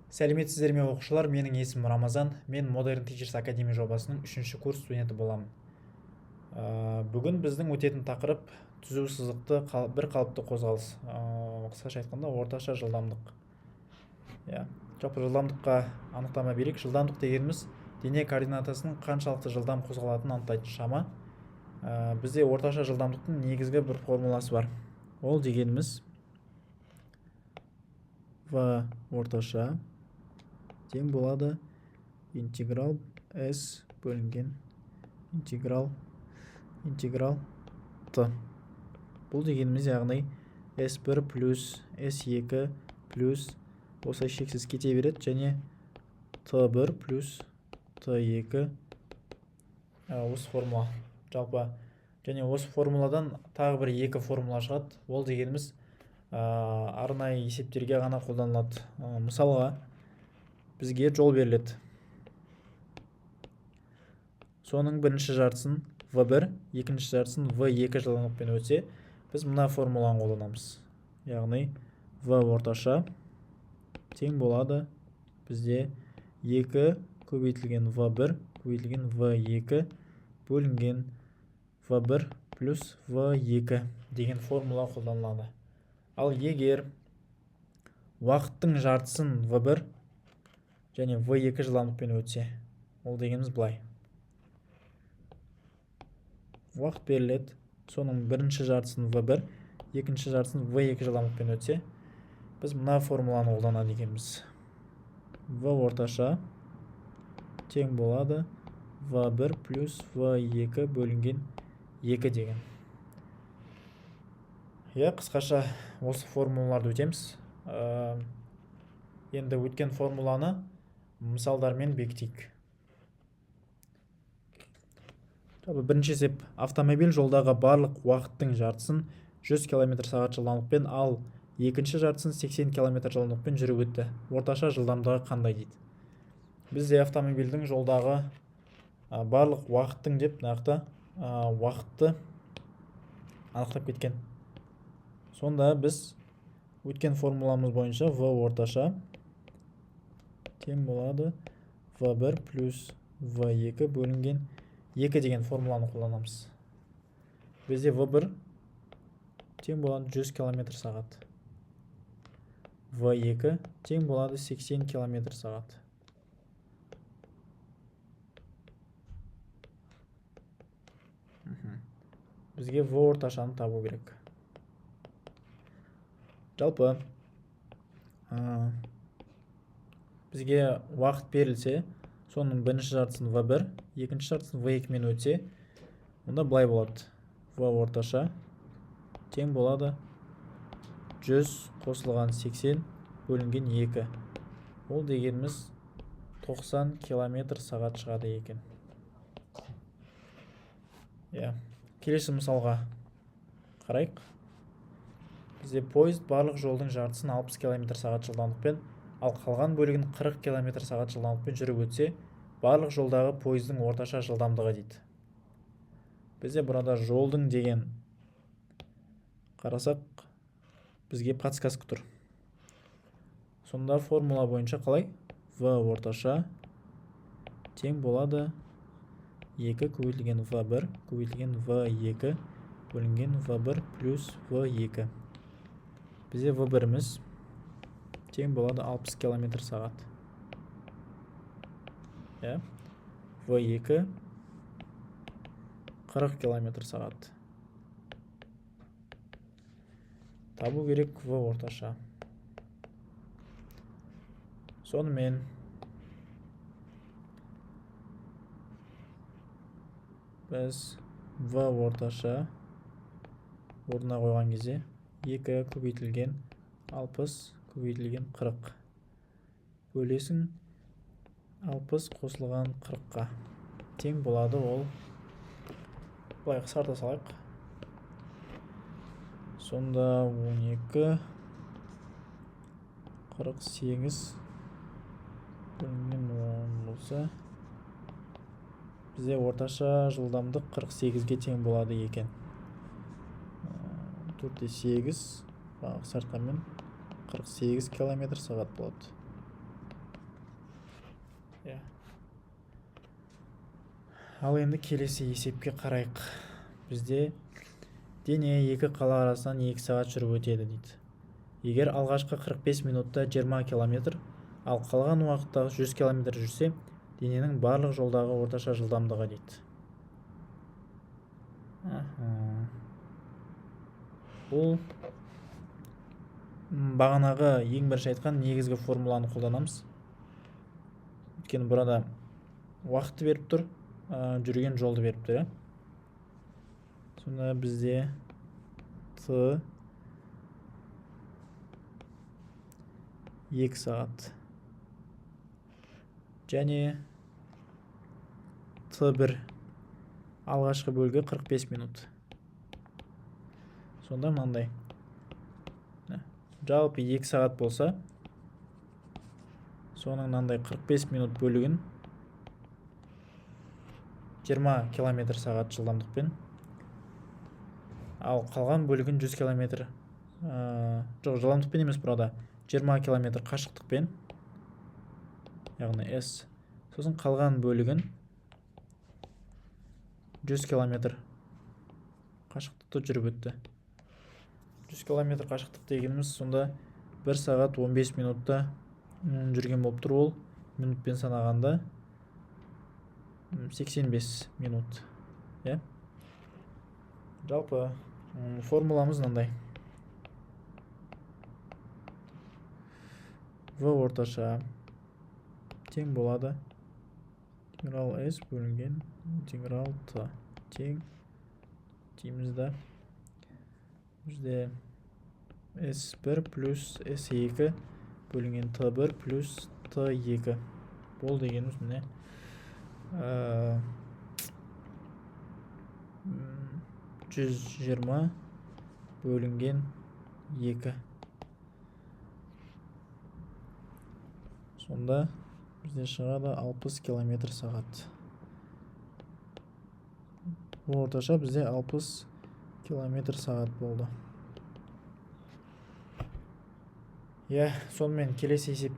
Сәлеметсіздер ме оқушылар, менің есімім Рамазан, мен Modern Teachers Academy жобасының 3-ші курс студенті боламын. Бүгін біздің өтетін тақырып түзу сызықты бір қалыпты қозғалыс. Қысқаша айтқанда орташа жылдамдық. Жалпы жылдамдыққа анықтама берейік. Жылдамдық дегеніміз дене координатасының қаншалықты жылдам қозғалатынын анықтайтын шама. Бізде орташа жылдамдықтың негізгі бір формуласы бар. Ол дегеніміз v орташа тең болады интеграл s бөлінген интеграл t. Бұл дегеніміз яғни s1 плюс s2 плюс осылай шексіз кете береді, және t1 плюс t2 осы формула. Жалпы және осы формуладан тағы бір екі формула шығады. Ол дегеніміз арнайы есептерге ғана қолданылады. Мысалға бізге жол беріледі. Соның бірінші жартысын v1, екінші жартысын v2 жылдамдықпен өтсе, біз мына формуланы қолданамыз. Яғни v орташа тең болады бізде 2 көбейтілген v1 көбейтілген v2 бөлінген v1 плюс v2 деген формула қолданылады. Ал егер уақыттың жартысын v1 және v2 жылдамдықпен өтсе, ол дегеніміз былай. Уақыт беріледі, соның бірінші жартысын v1, екінші жартысын v2 жылдамдықпен өтсе, біз мына формуланы қолданады екенбіз. v орташа тең болады v1 плюс v2 бөлінген 2 деген. Қысқаша осы формулаларды өтеміз. Енді өткен формуланы мысалдармен бекітейік. Бірінші есеп: автомобиль жолдағы барлық уақыттың жартысын 100 км/сағат жылдамдықпен, ал екінші жартысын 80 км жылдамдықпен жүріп өтті. Орташа жылдамдығы қандай дейді. Бізде автомобильдің жолдағы барлық уақыттың деп нақты уақытты анықтап кеткен. Сонда біз өткен формуламыз бойынша v орташа тең болады v1 плюс v2 бөлінген 2 деген формуланы қолданамыз. Бізде v1 тең болады 100 км/сағат. v2 тең болады 80 км/сағат. Бізге v орташаны табу керек. Жалпы бізге уақыт берілсе, соның бірінші жартысын v1, екінші жартысын v2 мен өтсе, онда былай болады. v орташа тең болады 100 қосылған 80 бөлінген 2. Ол дегеніміз 90 км/сағат шығады екен. Келесі мысалға қарайық. Бізде поезд барлық жолдың жартысын 60 км/сағат жылдамдықпен, ал қалған бөлігін 40 км/сағат жылдамдықпен жүріп өтсе, барлық жолдағы поездың орташа жылдамдығы дейді. Бізде burada жолдың деген қарасақ, бізге подсказка тұр. Сонда формула бойынша қалай? v орташа тең болады 2 көбейтілген v1 көбейтілген v2 бөлінген v1 плюс v2. Бізде v1-іміз тең болады 60 км/сағат. v2 40 км/сағат. Табу керек v орташа. Сонымен біз v орташа орнына қойған кезде 2 көбейтілген 60 көбейтілген 40 бөлесің 60 қосылған 40-қа тең болады. Ол былай қысқарта салайық. Сонда 12 48 бөлінген 10 болса, бізде орташа жылдамдық 48-ге тең болады екен. 4-8 қысқартқанмен 48 км/сағат болады. Ал енді келесі есепке қарайық. Бізде дене екі қала арасынан 2 сағат жүріп өтеді дейді. Егер алғашқы 45 минутта 20 километр, ал қалған уақытта 100 километр жүрсе, дененің барлық жолдағы орташа жылдамдығы дейді. Бұл бағанағы ең бірінші айтқан негізгі формуланы қолданамыз. Өйткені burada уақытты беріп тұр, жүрген жолды беріп тұр. Сонда бізде Т 2 сағат және Т1 алғашқы бөлігі 45 минут. Сонда мынандай. Жалпы 2 сағат болса, соның мынандай 45 минут бөлігін 20 км сағат жылдамдықпен, ал қалған бөлігін 100 км, жоқ, жылдамдықпен емес, burada 20 км қашықтықпен, яғни S, сосын қалған бөлігін 100 км қашықтықты жүріп өтті. 100 км қашықтық дегеніміз сонда 1 сағат 15 минутта жүрген болып тұр. Ол минутпен санағанда 85 минут. Жалпы формуламыз мынандай. В орташа тең болады интеграл S бөлінген интеграл Т тең дейміз да, бізде S1 плюс S2 бөлінген Т1 плюс Т2 бол дегеніміз міне 120 бөлінген 2. Сонда бізде шығады 60 км сағат. Орташа бізде 60 км сағат болды. Сонымен келесі есепке